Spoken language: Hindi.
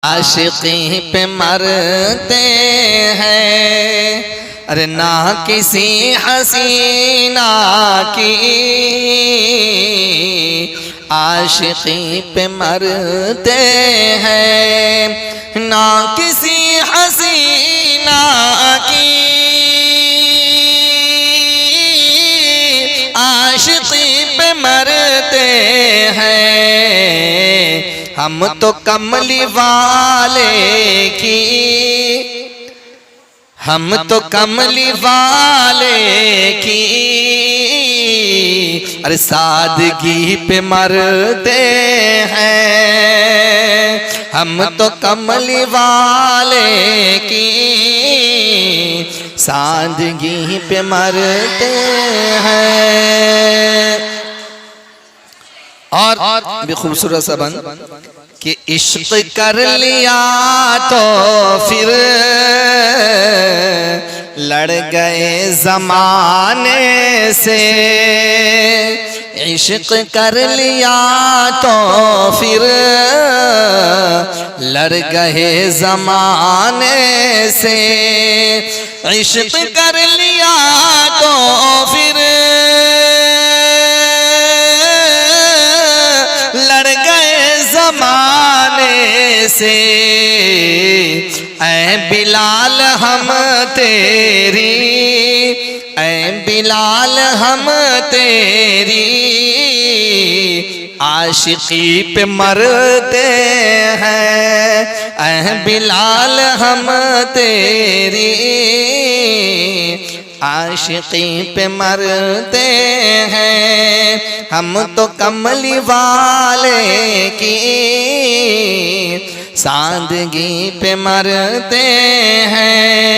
आशिकी पे मरते हैं, अरे ना किसी हसीना की, आशिकी पे मरते हैं, ना किसी हसीना की, आशिकी पे मरते हैं। हम तो कमली वाले की, हम तो कमली वाले की, अरे सादगी पे मरते हैं। हम तो कमली वाले की सादगी पे मरते हैं। और भी खूबसूरत सा बंद कि इश्क कर लिया तो फिर लड़ गए ज़माने से, इश्क कर लिया तो फिर लड़ गए ज़माने से, इश्क कर लिया तो फिर लड़ गए ज़माने से। ऐ बिलाल हम तेरी, ऐ बिलाल हम तेरी आशिकी पे मरते हैं। ऐ बिलाल हम तेरी आशिकी पे मरते हैं। हम तो कमली वाले की सादगी पे मरते हैं।